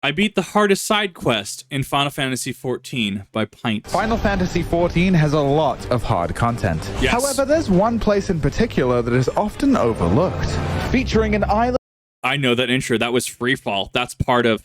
I beat the hardest side quest in Final Fantasy XIV by Pint. Final Fantasy XIV has a lot of hard content. Yes. However, there's one place in particular that is often overlooked, featuring an island. I know that intro. That was Freefall. That's part of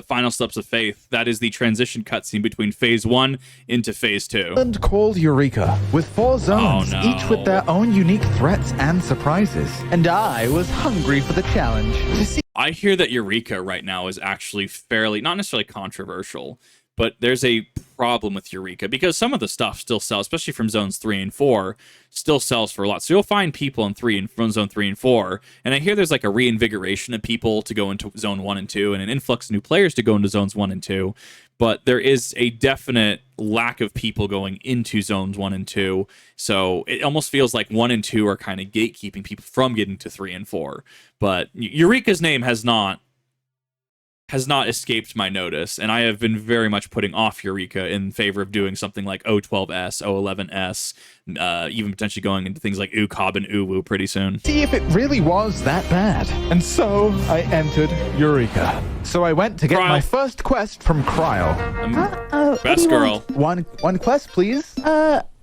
Final Steps of Faith. That is the transition cutscene between Phase 1 into Phase 2. Island called Eureka, with 4 zones, each with their own unique threats and surprises. And I was hungry for the challenge to see. I hear that Eureka right now is actually fairly, not necessarily controversial, but there's a problem with Eureka because some of the stuff still sells, especially from zones 3 and 4, still sells for a lot. So you'll find people in from zone 3 and 4, and I hear there's like a reinvigoration of people to go into zone 1 and 2 and an influx of new players to go into zones 1 and 2, but there is a definite lack of people going into zones 1 and 2. So it almost feels like 1 and 2 are kind of gatekeeping people from getting to 3 and 4. But Eureka's name has not escaped my notice, and I have been very much putting off Eureka in favor of doing something like O12S, O11S, even potentially going into things like UCOB and UWU pretty soon. See if it really was that bad. And so I entered Eureka. So I went to get my first quest from Cryle. Best girl. One quest, please.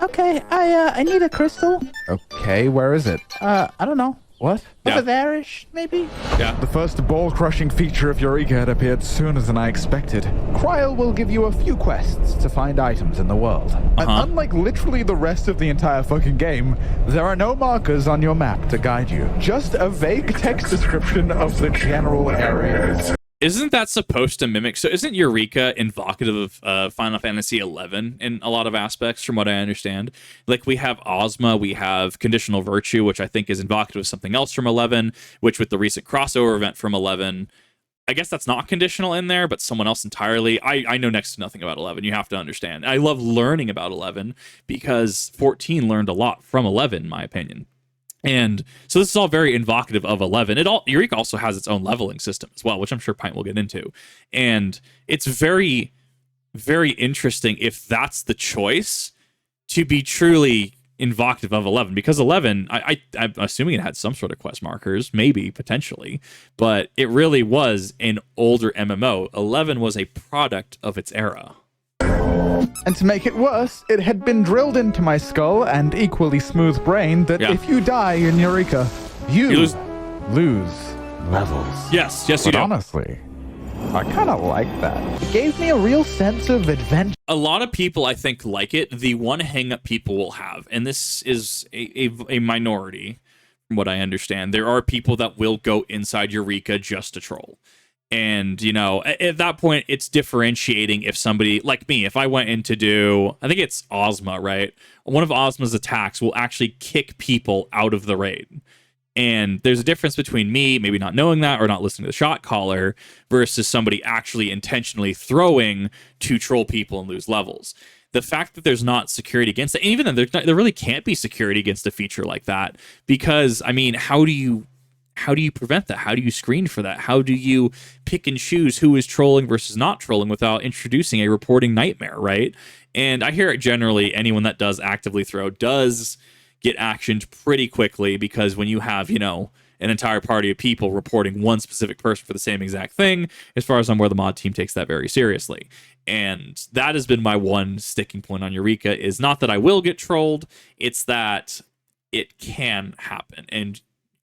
Okay. I need a crystal. Okay, where is it? I don't know. What? Yeah. Over there-ish, maybe? Yeah. The first ball-crushing feature of Eureka had appeared sooner than I expected. Cryle will give you a few quests to find items in the world. And unlike literally the rest of the entire fucking game, there are no markers on your map to guide you. Just a vague text description of the general area. Isn't that supposed to mimic? So isn't Eureka invocative of Final Fantasy XI in a lot of aspects, from what I understand? Like we have Ozma, we have Conditional Virtue, which I think is invocative of something else from 11, which with the recent crossover event from 11, I guess that's not conditional in there, but someone else entirely. I know next to nothing about 11. You have to understand. I love learning about 11 because 14 learned a lot from 11, in my opinion. And so this is all very invocative of 11. Eureka also has its own leveling system as well, which I'm sure Pint will get into. And it's very, very interesting if that's the choice to be truly invocative of 11. Because 11, I'm assuming it had some sort of quest markers, maybe, potentially. But it really was an older MMO. 11 was a product of its era. And to make it worse, it had been drilled into my skull and equally smooth brain that if you die in Eureka, you lose levels. Yes, you but do. Honestly, I kind of like that. It gave me a real sense of adventure. A lot of people, I think, like it. The one hang-up people will have, and this is a minority, from what I understand, there are people that will go inside Eureka just to troll. And, you know, at that point, it's differentiating if somebody, like me, if I went in to do, I think it's Ozma, right? One of Ozma's attacks will actually kick people out of the raid. And there's a difference between me maybe not knowing that or not listening to the shot caller versus somebody actually intentionally throwing to troll people and lose levels. The fact that there's not security against it, and even then there really can't be security against a feature like that, because, I mean, how do you prevent that? How do you screen for that? How do you pick and choose who is trolling versus not trolling without introducing a reporting nightmare, right? And I hear it generally, anyone that does actively throw does get actioned pretty quickly, because when you have, you know, an entire party of people reporting one specific person for the same exact thing, as far as I'm aware, the mod team takes that very seriously. And that has been my one sticking point on Eureka, is not that I will get trolled, it's that it can happen. And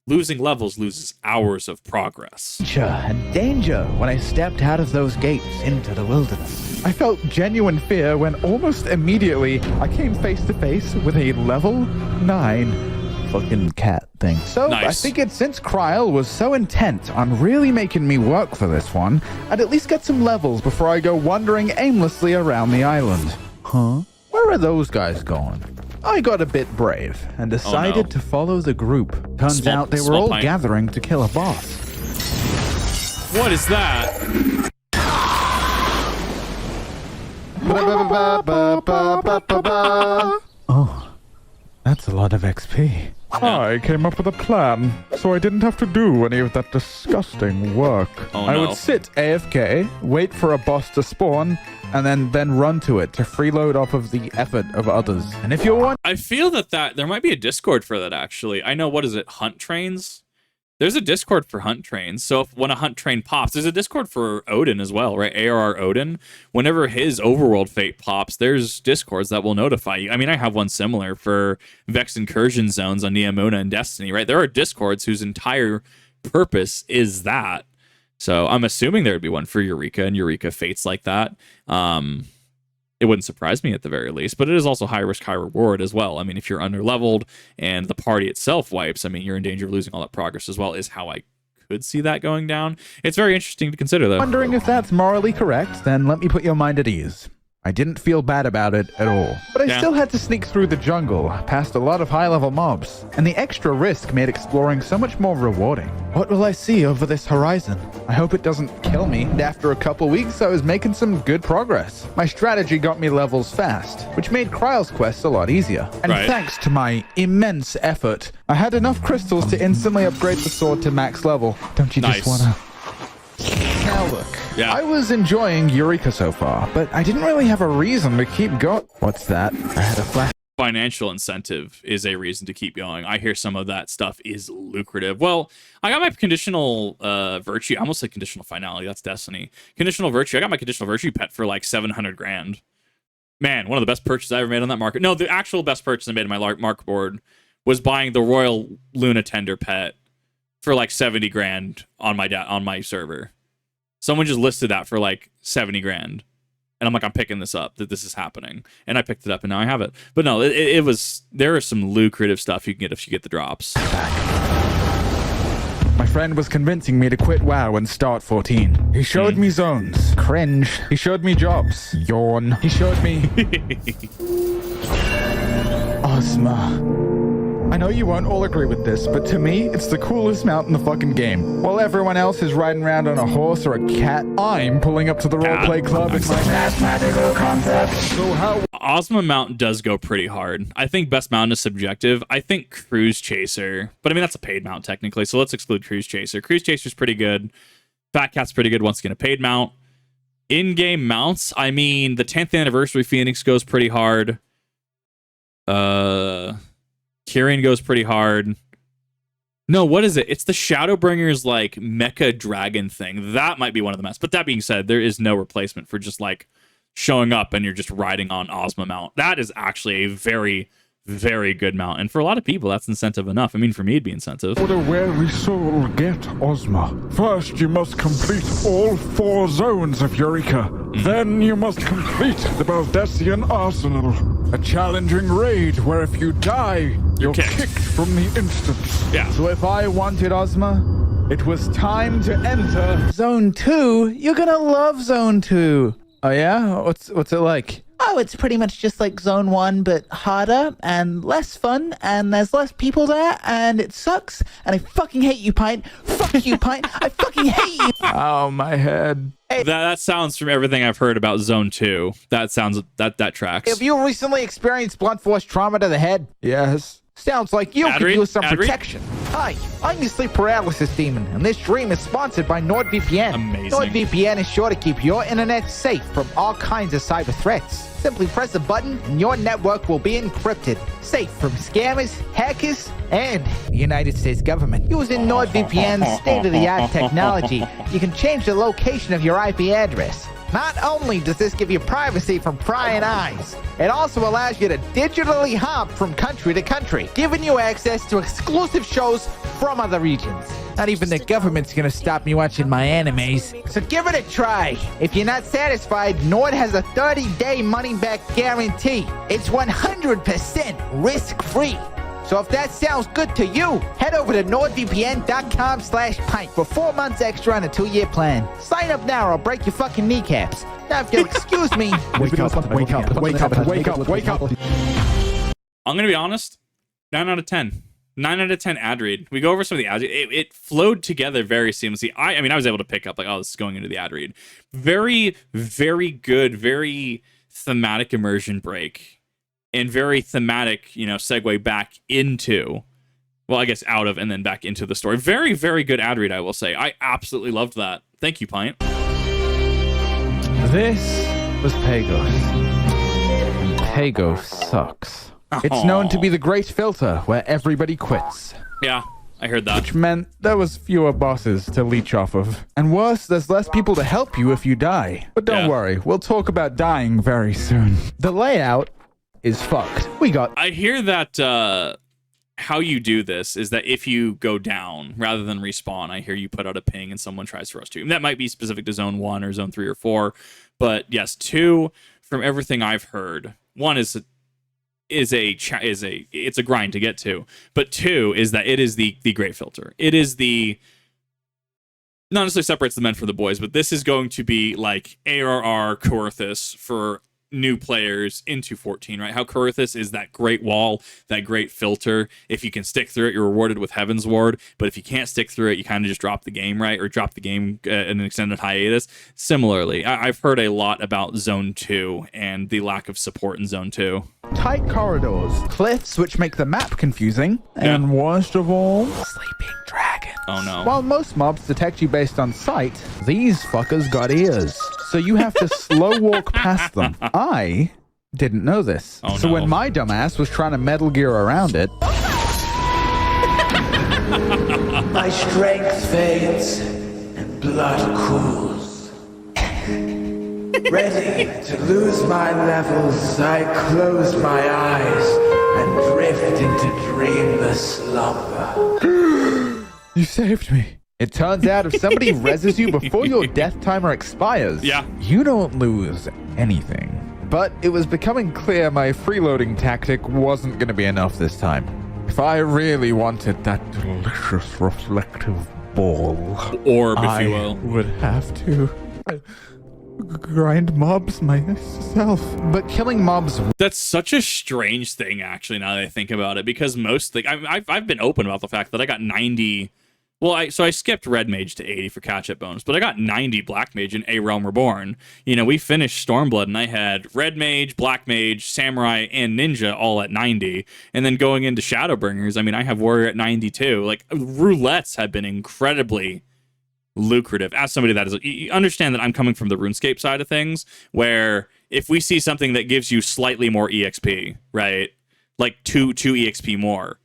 losing levels loses hours of progress. And danger when I stepped out of those gates into the wilderness. I felt genuine fear when almost immediately I came face to face with a level 9 fucking cat thing. So nice. I figured since Cryle was so intent on really making me work for this one, I'd at least get some levels before I go wandering aimlessly around the island. Huh? Where are those guys going? I got a bit brave and decided to follow the group. Turns out they were all gathering to kill a boss. What is that? Oh, that's a lot of XP. I came up with a plan, so I didn't have to do any of that disgusting work. I would sit AFK, wait for a boss to spawn, and then run to it to freeload off of the effort of others. And if you're one, I feel that there might be a Discord for that, actually. I know, what is it, Hunt Trains? There's a Discord for hunt trains. So if when a hunt train pops, there's a Discord for Odin as well, right? ARR Odin. Whenever his overworld fate pops, there's Discords that will notify you. I mean, I have one similar for Vex incursion zones on Neomuna and Destiny, right? There are Discords whose entire purpose is that. So I'm assuming there would be one for Eureka and Eureka fates like that. It wouldn't surprise me at the very least, but it is also high risk, high reward as well. I mean, if you're under leveled and the party itself wipes, I mean, you're in danger of losing all that progress as well, is how I could see that going down. It's very interesting to consider, though. Wondering if that's morally correct, then let me put your mind at ease. I didn't feel bad about it at all. But I still had to sneak through the jungle, past a lot of high-level mobs, and the extra risk made exploring so much more rewarding. What will I see over this horizon? I hope it doesn't kill me. And after a couple weeks, I was making some good progress. My strategy got me levels fast, which made Kryle's quest a lot easier. And thanks to my immense effort, I had enough crystals to instantly upgrade the sword to max level. Don't you just wanna... Now look, I was enjoying Eureka so far, but I didn't really have a reason to keep going. What's that? I had a flash. Financial incentive is a reason to keep going. I hear some of that stuff is lucrative. Well, I got my conditional virtue. I almost said conditional finality. That's Destiny. Conditional virtue. I got my conditional virtue pet for like 700 grand. Man, one of the best purchases I ever made on that market. No, the actual best purchase I made on my mark board was buying the Royal Luna Tender pet for like 70 grand on my server. Someone just listed that for like 70 grand. And I'm like, I'm picking this up, that this is happening. And I picked it up and now I have it. But no, it was, there is some lucrative stuff you can get if you get the drops. My friend was convincing me to quit WoW and start 14. He showed me zones. Cringe. He showed me jobs. Yawn. He showed me... Ozma. I know you won't all agree with this, but to me, it's the coolest mount in the fucking game. While everyone else is riding around on a horse or a cat, I'm pulling up to the roleplay club in my mathematical concept. So how... Ozma mount does go pretty hard. I think best mount is subjective. I think Cruise Chaser, but I mean, that's a paid mount technically, so let's exclude Cruise Chaser. Cruise Chaser's pretty good. Fat Cat's pretty good once again, a paid mount. In-game mounts, I mean, the 10th anniversary Phoenix goes pretty hard. Kyrian goes pretty hard. No, what is it? It's the Shadowbringer's like mecha dragon thing. That might be one of the best. But that being said, there is no replacement for just like showing up and you're just riding on Ozma mount. That is actually a very, very good mount. And for a lot of people, that's incentive enough. I mean, for me, it'd be incentive. Would a weary soul get Ozma? First, you must complete all 4 zones of Eureka. Then you must complete the Baldesion Arsenal. A challenging raid where if you die, you're kicked from the instance. Yeah. So if I wanted Ozma, it was time to enter Zone 2. You're gonna love Zone 2. Oh yeah? What's it like? Oh, it's pretty much just like Zone 1, but harder and less fun, and there's less people there, and it sucks, and I fucking hate you, Pint. Fuck you, Pint. I fucking hate you. Oh, my head. Hey. That sounds, from everything I've heard about Zone 2, that sounds, that tracks. Have you recently experienced blunt force trauma to the head? Yes. Sounds like you could use some protection. Hi, I'm your sleep paralysis demon, and this stream is sponsored by NordVPN. Amazing. NordVPN is sure to keep your internet safe from all kinds of cyber threats. Simply press a button, and your network will be encrypted, safe from scammers, hackers, and the United States government. Using NordVPN's state-of-the-art technology, you can change the location of your IP address. Not only does this give you privacy from prying eyes, it also allows you to digitally hop from country to country, giving you access to exclusive shows from other regions. Not even the government's gonna stop me watching my animes. So give it a try. If you're not satisfied, Nord has a 30-day money-back guarantee. It's 100% risk-free. So if that sounds good to you, head over to nordvpn.com/pint for 4 months extra on a 2-year plan. Sign up now or I'll break your fucking kneecaps. Now if you'll excuse me... Wake up, wake up, wake up, wake up, wake up. I'm going to be honest, 9 out of 10. 9 out of 10 ad read. We go over some of the ads. It flowed together very seamlessly. I mean, I was able to pick up like, oh, this is going into the ad read. Very, very good, very thematic immersion break. And very thematic, segue back into, well, I guess out of and then back into the story. Very, very good ad read, I will say. I absolutely loved that. Thank you, Pint. This was Pagos. And Pagos sucks. It's known to be the great filter where everybody quits. Yeah. I heard that. which meant there was fewer bosses to leech off of. And worse, there's less people to help you if you die. But don't Yeah. worry, we'll talk about dying very soon. The layout is fucked. We got I hear that how you do this is that if you go down rather than respawn, I hear you put out a ping and someone tries to rush to you. And that might be specific to zone 1 or zone 3 or 4. But yes, 2, from everything I've heard, 1 is it's a grind to get to, but 2 is that it is the great filter. It is the not necessarily separates the men from the boys, but this is going to be like ARR Coerthus for new players into 14, right? How Coerthus is that great wall, that great filter. If you can stick through it, you're rewarded with Heaven's Ward. But if you can't stick through it, you kind of just drop the game, right? Or drop the game in an extended hiatus. Similarly, I've heard a lot about Zone 2 and the lack of support in Zone 2. tight corridors, cliffs which make the map confusing, and worst of all, sleeping dragons. Oh no. While most mobs detect you based on sight, these fuckers got ears. So you have to slow walk past them. I didn't know this. Oh, so no. when my dumbass was trying to Metal Gear around it, My strength fades and blood cools. Ready to lose my levels, I close my eyes and drift into dreamless slumber. you saved me. It turns out if somebody reses you before your death timer expires, Yeah. you don't lose anything. But it was becoming clear my freeloading tactic wasn't going to be enough this time. If I really wanted that delicious reflective ball, Orb, if I you will. would have to grind mobs myself. But killing mobs That's such a strange thing, actually, now that I think about it, because most, like, I've been open about the fact that I got 90. Well, I skipped Red Mage to 80 for catch-up bonus, but I got 90 Black Mage in A Realm Reborn. You know, we finished Stormblood, and I had Red Mage, Black Mage, Samurai, and Ninja all at 90. And then going into Shadowbringers, I mean, I have Warrior at 92. Like, roulettes have been incredibly lucrative. As somebody that is, you understand that I'm coming from the RuneScape side of things, where if we see something that gives you slightly more EXP, right, like two EXP more,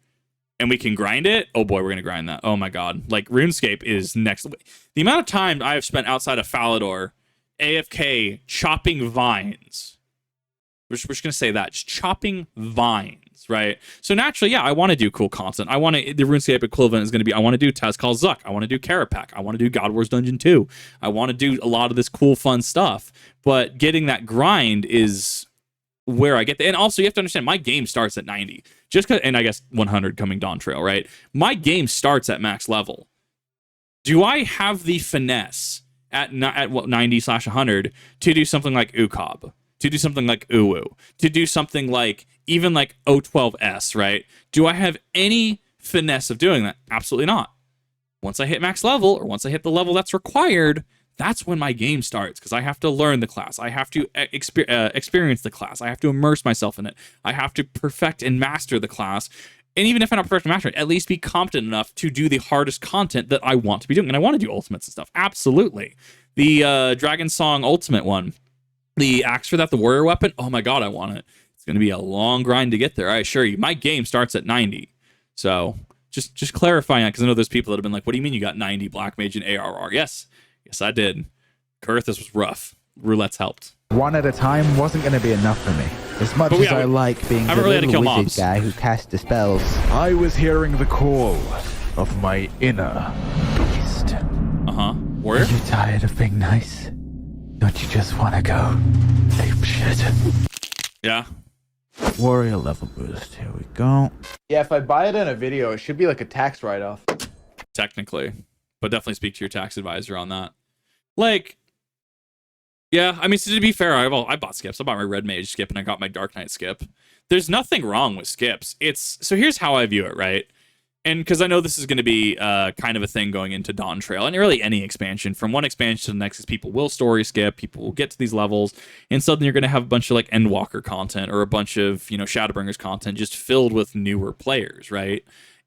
and we can grind it, oh boy, we're going to grind that. Oh my god. Like, RuneScape is next. The amount of time I have spent outside of Falador, AFK, chopping vines. We're just going to say that. Just chopping vines, right? So naturally, yeah, I want to do cool content. I want to, the RuneScape equivalent is going to be, I want to do Tezcall Zuck. I want to do Karapak. I want to do God Wars Dungeon 2. I want to do a lot of this cool, fun stuff. But getting that grind is where I get the, and also you have to understand my game starts at 90 just cause, and I guess 100 coming Dawn Trail, right? My game starts at max level. Do I have the finesse at 90/100 to do something like Ukob, to do something like Uwu, to do something like even like O12S, right? Do I have any finesse of doing that? Absolutely not. Once I hit max level, or once I hit the level that's required, that's when my game starts, because I have to learn the class. I have to experience the class. I have to immerse myself in it. I have to perfect and master the class. And even if I'm not perfect and master it, at least be competent enough to do the hardest content that I want to be doing. And I want to do ultimates and stuff. Absolutely. The Dragon Song Ultimate one, the axe for that, the warrior weapon, oh my god, I want it. It's going to be a long grind to get there, I assure you. My game starts at 90. So just clarifying that, because I know there's people that have been like, what do you mean you got 90 Black Mage and ARR? Yes, I did. Coerthus was rough. Roulette's helped. one at a time wasn't going to be enough for me. As much as I like being the really had to little kill wizard mobs. guy who casts the spells, I was hearing the call of my inner beast. Warrior? Are you tired of being nice? Don't you just want to go ape shit? Yeah. Warrior level boost. Here we go. Yeah, if I buy it in a video, it should be like a tax write-off. Technically. But definitely speak to your tax advisor on that. Like, yeah, I mean, so to be fair, I bought skips. I bought my Red Mage skip and I got my Dark Knight skip. There's nothing wrong with skips. So here's how I view it, right? And because I know this is going to be kind of a thing going into Dawn Trail, and really any expansion, from one expansion to the next, is people will story skip, people will get to these levels, and suddenly you're going to have a bunch of like Endwalker content or a bunch of, Shadowbringers content just filled with newer players, right?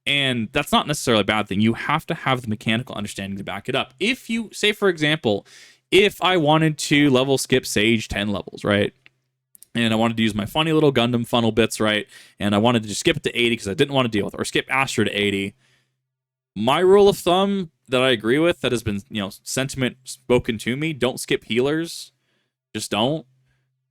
And that's not necessarily a bad thing. You have to have the mechanical understanding to back it up. If you, say for example, if I wanted to level skip Sage 10 levels, right? And I wanted to use my funny little Gundam funnel bits, right? And I wanted to just skip it to 80 because I didn't want to deal with it, or skip Astra to 80. My rule of thumb that I agree with, that has been, sentiment spoken to me, don't skip healers. Just don't.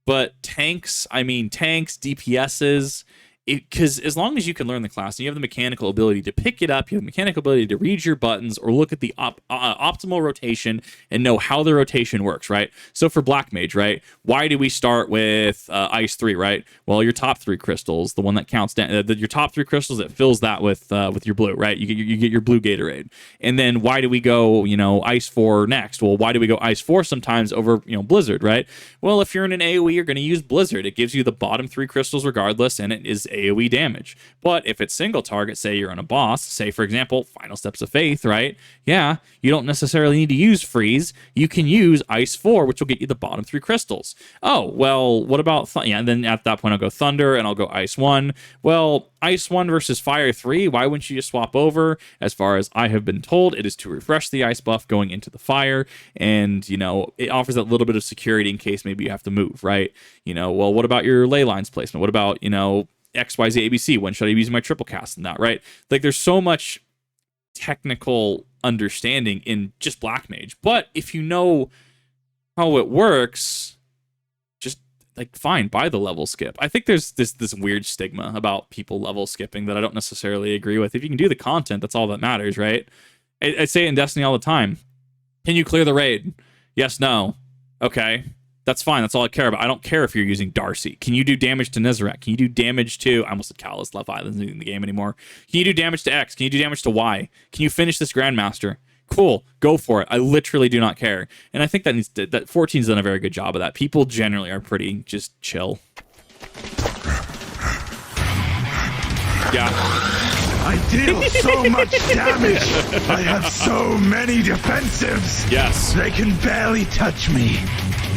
But tanks, DPSs, because as long as you can learn the class and you have the mechanical ability to pick it up, you have the mechanical ability to read your buttons or look at the optimal rotation and know how the rotation works, right? So for Black Mage, right, why do we start with Ice 3, right? Well, your top 3 crystals, the one that counts down, your top 3 crystals, that fills that with your blue, right? You get your blue Gatorade. And then why do we go, Ice 4 next? Well, why do we go Ice 4 sometimes over, Blizzard, right? Well, if you're in an AoE, you're going to use Blizzard. It gives you the bottom 3 crystals regardless, and it is AoE damage. But if it's single target, say you're on a boss, say for example Final Steps of Faith, right? Yeah, you don't necessarily need to use Freeze. You can use Ice 4, which will get you the bottom 3 crystals. Oh, well, what about and then at that point I'll go Thunder and I'll go Ice 1. Well, Ice 1 versus Fire 3, why wouldn't you just swap over? As far as I have been told, it is to refresh the ice buff going into the fire, and it offers that little bit of security in case maybe you have to move, right? Well, what about your ley lines placement? What about XYZ ABC, when should I be using my triple cast and that, right? Like, there's so much technical understanding in just Black Mage. But if you know how it works, just fine, buy the level skip. I think there's this weird stigma about people level skipping that I don't necessarily agree with. If you can do the content, that's all that matters, right? I say it in Destiny all the time. Can you clear the raid? Yes, no. Okay. That's fine. That's all I care about. I don't care if you're using Darcy. Can you do damage to Nezarec? Can you do damage to... I almost said Callus. Left Island's in the game anymore. Can you do damage to X? Can you do damage to Y? Can you finish this Grandmaster? Cool. Go for it. I literally do not care. And I think that 14's done a very good job of that. People generally are pretty just chill. Yeah. I deal so much damage. I have so many defensives. Yes. They can barely touch me.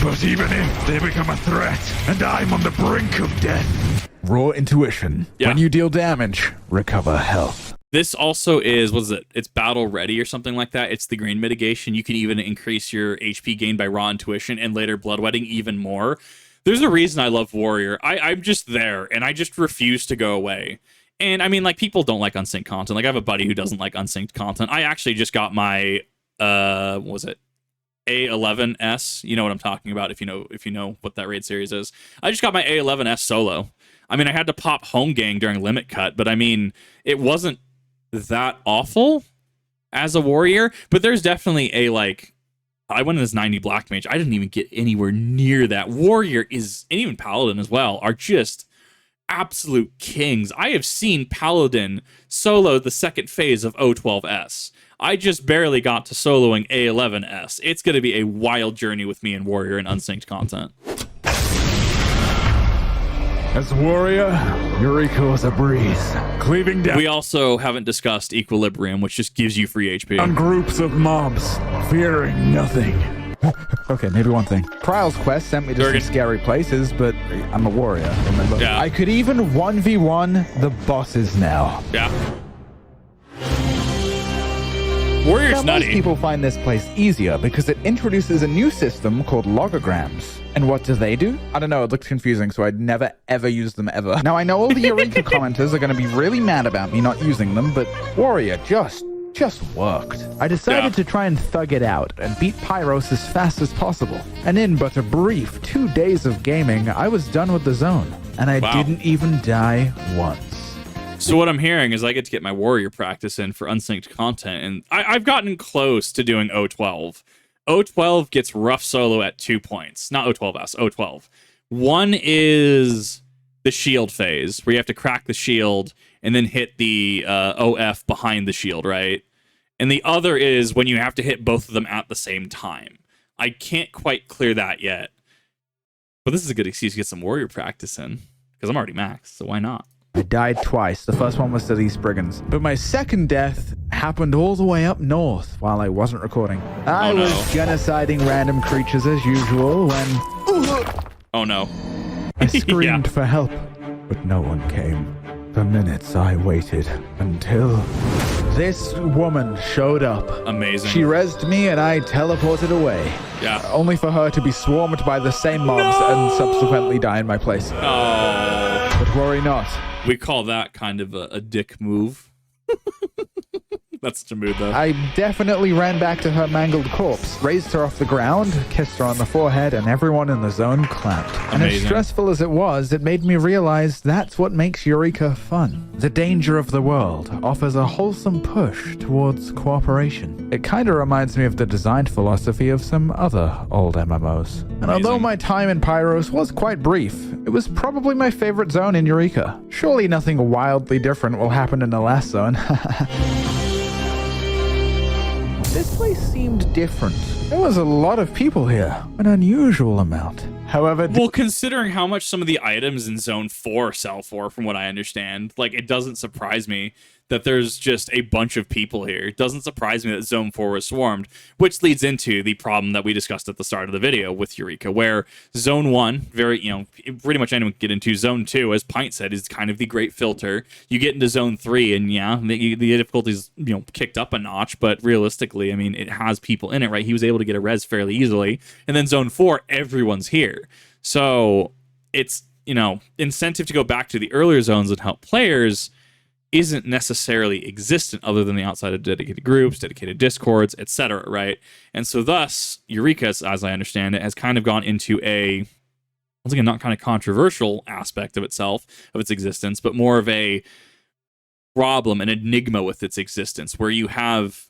But even if they become a threat, and I'm on the brink of death. Raw intuition. Yeah. When you deal damage, recover health. This also is, what is it? It's battle ready or something like that. It's the green mitigation. You can even increase your HP gain by raw intuition and later bloodwetting even more. There's a reason I love Warrior. I'm just there, and I just refuse to go away. And people don't like unsynced content. Like, I have a buddy who doesn't like unsynced content. I actually just got my, what was it? A11S. You know what I'm talking about if you know what that raid series is. I just got my A11S solo. I had to pop home gang during limit cut, but it wasn't that awful as a warrior, but there's definitely I went in as 90 Black Mage. I didn't even get anywhere near that. Warrior is, and even Paladin as well, are just absolute kings. I have seen Paladin solo the second phase of O12S. I just barely got to soloing A11S. It's going to be a wild journey with me and Warrior and unsynced content. As Warrior, Eureka was a breeze. Cleaving down We also haven't discussed Equilibrium, which just gives you free HP. on groups of mobs, fearing nothing. Okay, maybe one thing. Trials quest sent me to some scary places, but I'm a warrior, remember? Yeah. I could even 1v1 the bosses now. Yeah. Warrior's Now, most nutty. people find this place easier because it introduces a new system called logograms. And what do they do? I don't know, it looks confusing, so I'd never ever use them ever. Now, I know all the Eureka commenters are going to be really mad about me not using them, but Warrior just worked. I decided to try and thug it out and beat Pyros as fast as possible. And in but a brief 2 days of gaming, I was done with the zone. And I didn't even die once. So what I'm hearing is I get to get my Warrior practice in for unsynced content, and I've gotten close to doing O12. O12 gets rough solo at 2 points. Not O12S, O12. One is the shield phase, where you have to crack the shield and then hit the OF behind the shield, right? And the other is when you have to hit both of them at the same time. I can't quite clear that yet. But this is a good excuse to get some Warrior practice in, because I'm already maxed, so why not? I died twice. The first one was to these brigands. But my second death happened all the way up north while I wasn't recording. I was genociding random creatures as usual when... Oh no. I screamed for help, but no one came. For minutes I waited until this woman showed up. Amazing. She rezzed me and I teleported away. Yeah. Only for her to be swarmed by the same mobs and subsequently die in my place. Oh. But worry not. We call that kind of a dick move. That's such a mood, though. I definitely ran back to her mangled corpse, raised her off the ground, kissed her on the forehead, and everyone in the zone clapped. And as stressful as it was, it made me realize that's what makes Eureka fun. The danger of the world offers a wholesome push towards cooperation. It kind of reminds me of the design philosophy of some other old MMOs. And although my time in Pyros was quite brief, it was probably my favorite zone in Eureka. Surely nothing wildly different will happen in the last zone. This place seemed different. There was a lot of people here, an unusual amount. However, well, considering how much some of the items in Zone 4 sell for, from what I understand, like, it doesn't surprise me that there's just a bunch of people here. It doesn't surprise me that Zone 4 was swarmed, which leads into the problem that we discussed at the start of the video with Eureka, where Zone 1, very, you know, pretty much anyone can get into. Zone 2, as Pint said, is kind of the great filter. You get into Zone 3, and yeah, the difficulty's, you know, kicked up a notch, but realistically, I mean, it has people in it, right? He was able to get a res fairly easily. And then Zone 4, everyone's here. So it's, you know, incentive to go back to the earlier zones and help players isn't necessarily existent other than the outside of dedicated groups, dedicated discords, etc., right? And so thus, Eureka, as I understand it, has kind of gone into a, once again, not kind of controversial aspect of itself, of its existence, but more of a problem, an enigma with its existence, where you have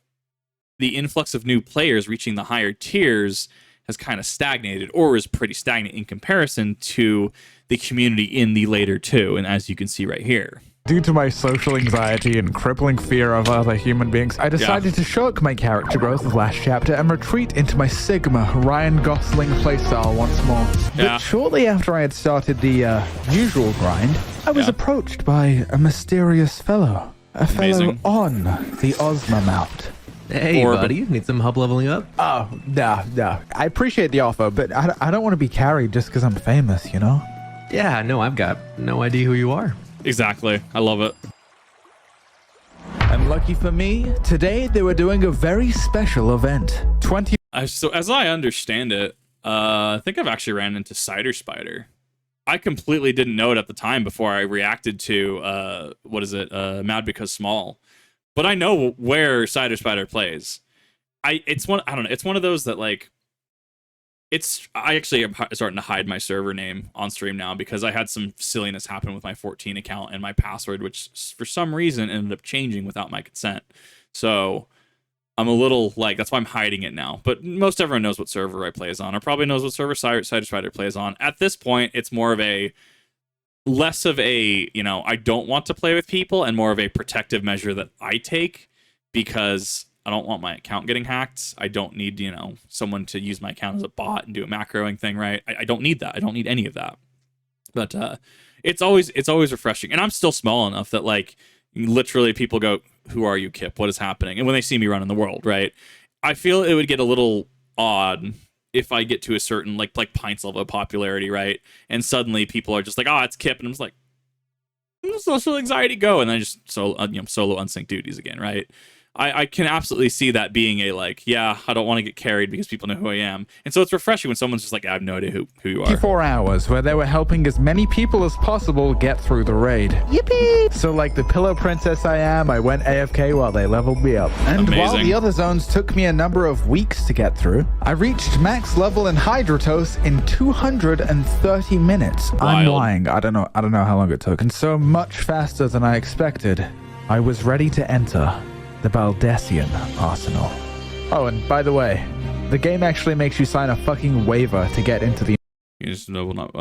the influx of new players reaching the higher tiers has kind of stagnated, or is pretty stagnant in comparison to the community in the later two, and as you can see right here. Due to my social anxiety and crippling fear of other human beings, I decided to shirk my character growth of last chapter and retreat into my Sigma Ryan Gosling playstyle once more. But shortly after I had started the usual grind, I was approached by a mysterious fellow. A fellow on the Ozma mount. Hey, buddy, need some help leveling up? Oh, no. I appreciate the offer, but I don't want to be carried just because I'm famous, you know? Yeah, no, I've got no idea who you are. Exactly. I love it. And lucky for me, today they were doing a very special event. So as I understand it, I think I've actually ran into Cider Spider. I completely didn't know it at the time before I reacted to, Mad Because Small. But I know where Cider Spider plays. It's one of those that, like, I actually am starting to hide my server name on stream now because I had some silliness happen with my 14 account and my password, which for some reason ended up changing without my consent. So I'm a little, like, that's why I'm hiding it now. But most everyone knows what server I plays on, or probably knows what server Cider Spider plays on. At this point, it's more of less of a, you know, I don't want to play with people, and more of a protective measure that I take because I don't want my account getting hacked. I don't need, you know, someone to use my account as a bot and do a macroing thing, right? I don't need that. I don't need any of that. But it's always refreshing. And I'm still small enough that, like, literally people go, "Who are you, Kip? What is happening?" And when they see me running the world, right? I feel it would get a little odd if I get to a certain, like Pint's level of popularity, right? And suddenly people are just like, "Oh, it's Kip." And I'm just like, social anxiety go. And then I just solo unsync duties again, right? I can absolutely see that being a, like, yeah, I don't want to get carried because people know who I am. And so it's refreshing when someone's just like, I have no idea who you are. 4 hours where they were helping as many people as possible get through the raid. Yippee! So like the pillow princess I am, I went AFK while they leveled me up. And while the other zones took me a number of weeks to get through, I reached max level in Hydratos in 230 minutes. Wild. I'm lying. I don't know how long it took. And so much faster than I expected, I was ready to enter the Baldesion Arsenal. Oh, and by the way, the game actually makes you sign a fucking waiver to get into the... You just will not,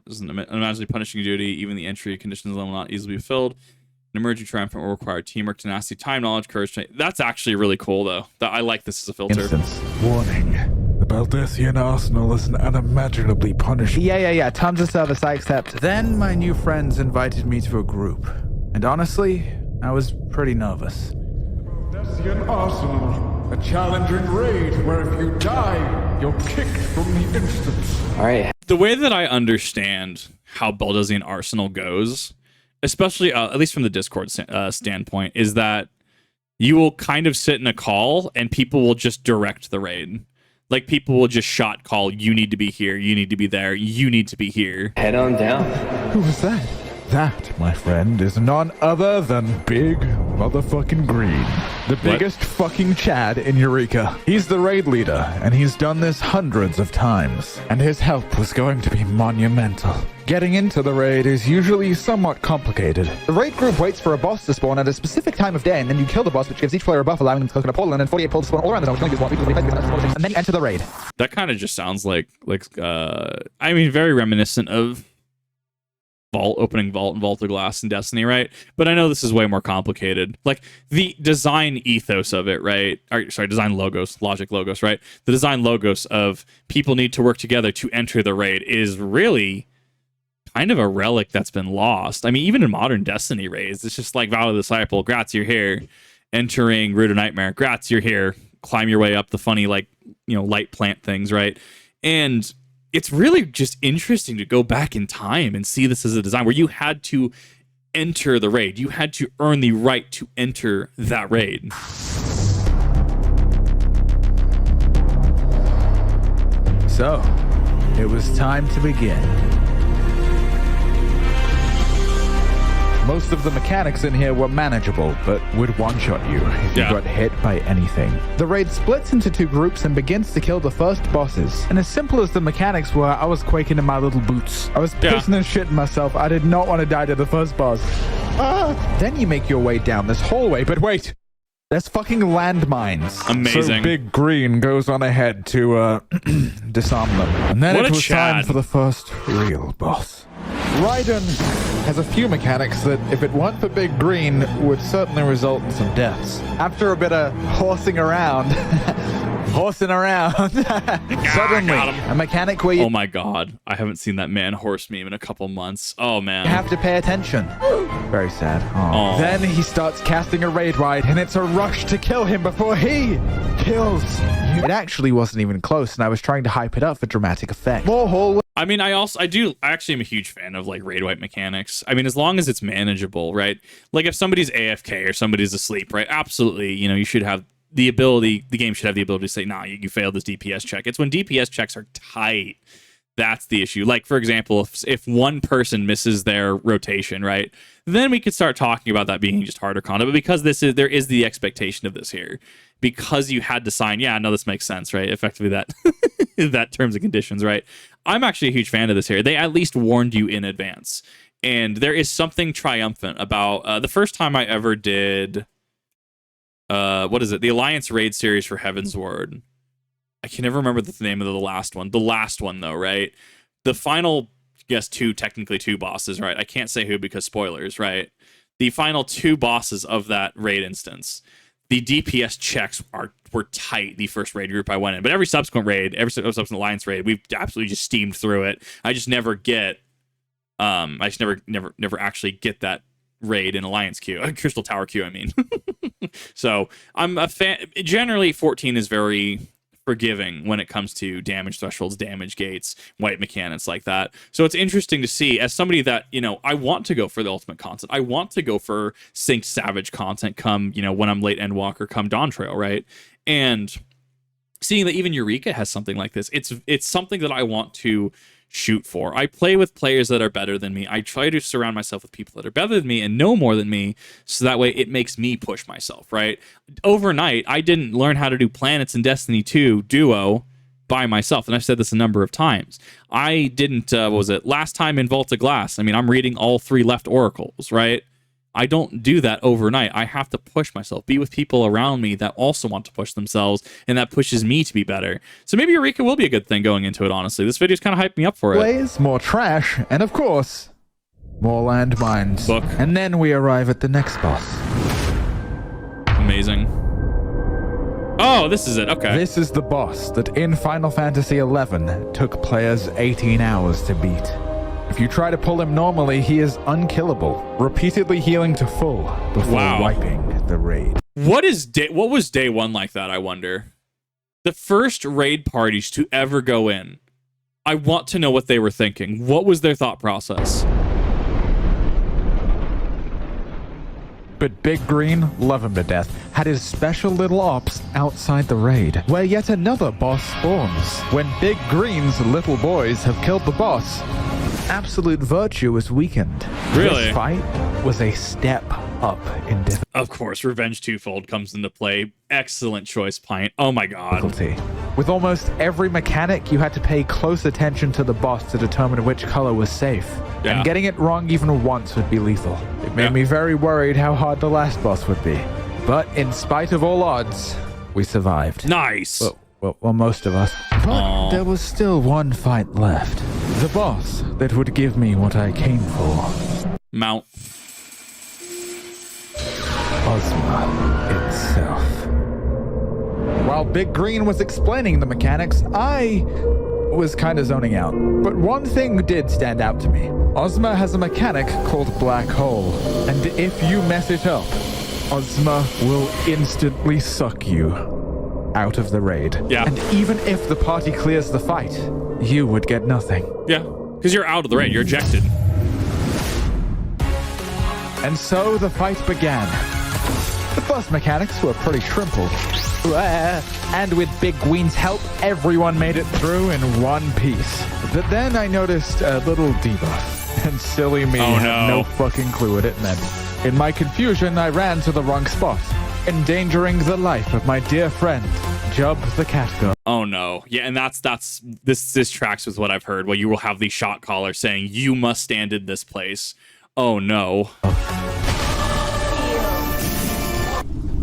isn't unimaginably punishing duty. Even the entry conditions will not easily be filled. An emerging triumphant will require teamwork, tenacity, time, knowledge, courage. That's actually really cool, though. I like this as a filter. Warning. The Baldesion Arsenal is an unimaginably punishing... Yeah. Tons of service, I accept. Then my new friends invited me to a group. And honestly, I was pretty nervous. Baldesion Arsenal, a challenging raid where if you die, you're kicked from the instance. All right. The way that I understand how Baldesion Arsenal goes, especially at least from the Discord standpoint, is that you will kind of sit in a call and people will just direct the raid. Like, people will just shot call, you need to be here, you need to be there, you need to be here. Head on down. Who was that? That, my friend, is none other than Big Motherfucking Green. The biggest fucking Chad in Eureka. He's the raid leader, and he's done this hundreds of times. And his help was going to be monumental. Getting into the raid is usually somewhat complicated. The raid group waits for a boss to spawn at a specific time of day, and then you kill the boss, which gives each player a buff, allowing them to click on a portal, and then 48 portals spawn all around the zone, and then you enter the raid. That kind of just sounds like I mean, very reminiscent of opening vault and Vault of Glass in Destiny, right? But I know this is way more complicated. Like the design ethos of it, right? Design logos, logic logos, right? The design logos of people need to work together to enter the raid is really kind of a relic that's been lost. I mean, even in modern Destiny raids, it's just like Vow of the Disciple, Gratz, you're here. Entering Root of Nightmare, Gratz, you're here. Climb your way up the funny, like, you know, light plant things, right? And it's really just interesting to go back in time and see this as a design where you had to enter the raid. You had to earn the right to enter that raid. So, it was time to begin. Most of the mechanics in here were manageable, but would one-shot you if you got hit by anything. The raid splits into two groups and begins to kill the first bosses. And as simple as the mechanics were, I was quaking in my little boots. I was pissing and shitting myself. I did not want to die to the first boss. Then you make your way down this hallway, but wait! There's fucking landmines. Amazing. So Big Green goes on ahead to disarm them. And then it was time for the first real boss. Raiden has a few mechanics that, if it weren't for Big Green, would certainly result in some deaths. After a bit of horsing around, suddenly, a mechanic where you... Oh my god, I haven't seen that man horse meme in a couple months. Oh man. have to pay attention. Very sad. Aww. Then he starts casting a raid ride, and it's a rush to kill him before he kills you. It actually wasn't even close, and I was trying to hype it up for dramatic effect. More hallway. I mean, I actually am a huge fan of like raid wipe mechanics. I mean, as long as it's manageable, right? Like if somebody's AFK or somebody's asleep, right? Absolutely, you know, you should have the ability, the game should have the ability to say, nah, you failed this DPS check. It's when DPS checks are tight. That's the issue. Like, for example, if one person misses their rotation, right, then we could start talking about that being just harder content. But because there is the expectation of this here, because you had to sign, yeah, no, this makes sense, right? Effectively that that terms and conditions, right? I'm actually a huge fan of this here. They at least warned you in advance. And there is something triumphant about the first time I ever did, what is it? The Alliance Raid series for Heavensward. I can never remember the name of the last one. The last one, though, right? The final, I guess, technically two bosses, right? I can't say who because spoilers, right? The final two bosses of that raid instance, the DPS checks were tight the first raid group I went in. But every subsequent raid, every subsequent Alliance raid, we've absolutely just steamed through it. I just never get, never actually get that raid in Alliance queue. Crystal Tower queue, I mean. So I'm a fan. Generally, 14 is very forgiving when it comes to damage thresholds, damage gates, wipe mechanics like that. So it's interesting to see, as somebody that, you know, I want to go for the ultimate content. I want to go for synced Savage content come, you know, when I'm late Endwalker, come Dawn Trail, right? And seeing that even Eureka has something like this, it's something that I want to shoot for. I play with players that are better than me. I try to surround myself with people that are better than me and know more than me, so that way it makes me push myself, right? Overnight, I didn't learn how to do planets in Destiny 2 duo by myself, and I've said this a number of times. I didn't, what was it, last time in Vault of Glass, I mean, I'm reading all 3 left oracles, right? I don't do that overnight. I have to push myself, be with people around me that also want to push themselves, and that pushes me to be better. So maybe Eureka will be a good thing going into it, honestly. This video's kind of hyped me up for it. Ways, more trash, and of course, more landmines. Book. And then we arrive at the next boss. Amazing. Oh, this is it. Okay. This is the boss that in Final Fantasy XI took players 18 hours to beat. If you try to pull him normally, he is unkillable, repeatedly healing to full before wiping the raid. What was day one like that, I wonder? The first raid parties to ever go in. I want to know what they were thinking. What was their thought process? But Big Green, love him to death, had his special little ops outside the raid, where yet another boss spawns. When Big Green's little boys have killed the boss, absolute virtue is weakened. Really? This fight was a step up in Of course, Revenge Twofold comes into play. Excellent choice, Pint. Oh my god. difficulty. With almost every mechanic, you had to pay close attention to the boss to determine which color was safe. Yeah. And getting it wrong even once would be lethal. It made me very worried how hard the last boss would be. But in spite of all odds, we survived. Nice. Well, most of us. But there was still one fight left. The boss that would give me what I came for. Mount. Ozma itself. While Big Green was explaining the mechanics, I was kind of zoning out. But one thing did stand out to me. Ozma has a mechanic called Black Hole. And if you mess it up, Ozma will instantly suck you out of the raid. Yeah. And even if the party clears the fight, you would get nothing. Yeah, because you're out of the raid. You're ejected. And so the fight began. The first mechanics were pretty simple. And with Big Green's help, everyone made it through in one piece. But then I noticed a little debuff. And silly me had no fucking clue what it meant. In my confusion, I ran to the wrong spot, endangering the life of my dear friend, Jub the cat girl. Oh no. Yeah, and this tracks with what I've heard, where you will have the shot caller saying, you must stand in this place. Oh no.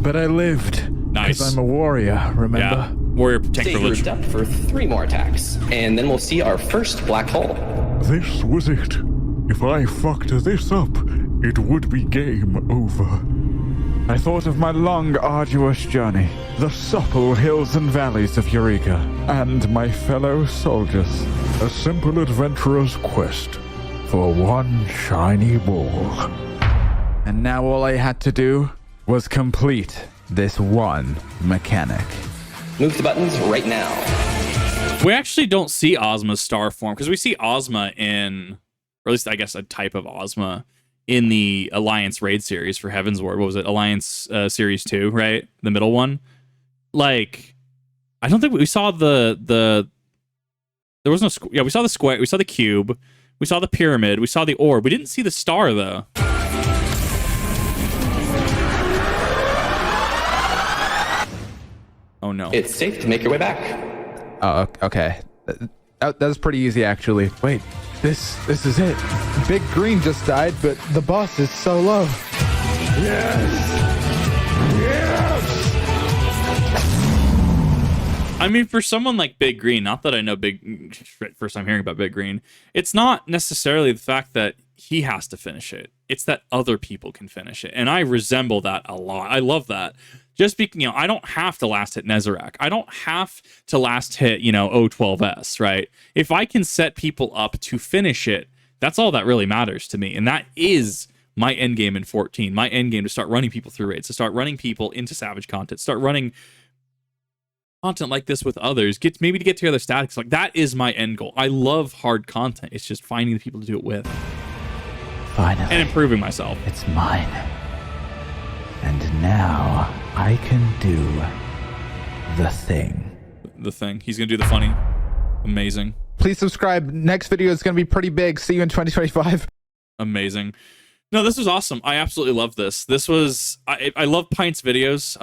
But I lived. Nice. Because I'm a warrior, remember? Yeah. Warrior tank Stay privilege. grouped up for 3 more attacks, and then we'll see our first black hole. This was it. If I fucked this up, it would be game over. I thought of my long, arduous journey, the supple hills and valleys of Eureka, and my fellow soldiers. A simple adventurer's quest for one shiny ball. And now all I had to do was complete this one mechanic. Move the buttons right now. We actually don't see Ozma's star form, because we see Ozma in, or at least I guess a type of Ozma, in the Alliance raid series for Heaven's Ward. What was it? Alliance series 2, right? The middle one. Like, I don't think we saw the there was no yeah, we saw the square, we saw the cube, we saw the pyramid, we saw the orb. We didn't see the star though. Oh no. It's safe to make your way back. Oh, okay. That was pretty easy, actually. Wait, this is it. Big Green just died, but the boss is so low. I mean, for someone like Big Green, not that I know first time hearing about Big Green, it's not necessarily the fact that he has to finish it. It's that other people can finish it. And I resemble that a lot. I love that. Just because, I don't have to last hit Nezarec. I don't have to last hit, O12S, right? If I can set people up to finish it, that's all that really matters to me. And that is my end game in 14. My end game to start running people through raids, to start running people into Savage content, start running content like this with others, maybe to get together statics. Like, that is my end goal. I love hard content. It's just finding the people to do it with. Finally. And improving myself. It's mine. And now I can do the thing. The thing. He's going to do the funny. Amazing. Please subscribe. Next video is going to be pretty big. See you in 2025. Amazing. No, this was awesome. I absolutely love this. This was... I love Pint's videos.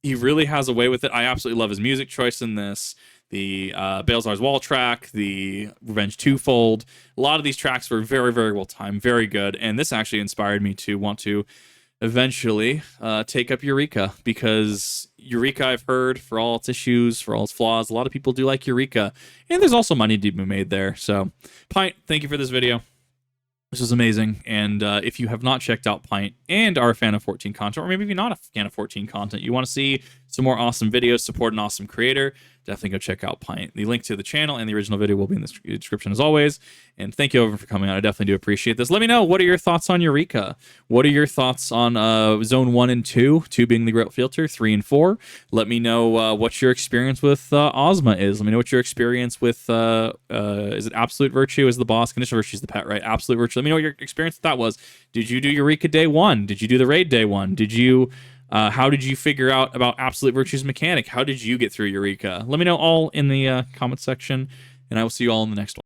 He really has a way with it. I absolutely love his music choice in this. The Balezar's Wall track, the Revenge Twofold. A lot of these tracks were very, very well timed, very good. And this actually inspired me to want to eventually take up Eureka, because Eureka, I've heard, for all its issues, for all its flaws, a lot of people do like Eureka. And there's also money to be made there. So, Pint, thank you for this video. This was amazing. And if you have not checked out Pint and are a fan of 14 content, or maybe if you're not a fan of 14 content, you want to see some more awesome videos, support an awesome creator, definitely go check out Pint. The link to the channel and the original video will be in the description as always. And thank you everyone for coming on. I definitely do appreciate this. Let me know, what are your thoughts on Eureka? What are your thoughts on Zone 1 and 2, 2 being the Great Filter, 3 and 4? Let me know what your experience with Ozma is. Let me know what your experience with, is it Absolute Virtue as the boss? Conditional Virtue is the pet, right? Absolute Virtue. Let me know what your experience with that was. Did you do Eureka day 1? Did you do the raid day 1? Did you... how did you figure out about Absolute Virtue's mechanic? How did you get through Eureka? Let me know all in the comment section, and I will see you all in the next one.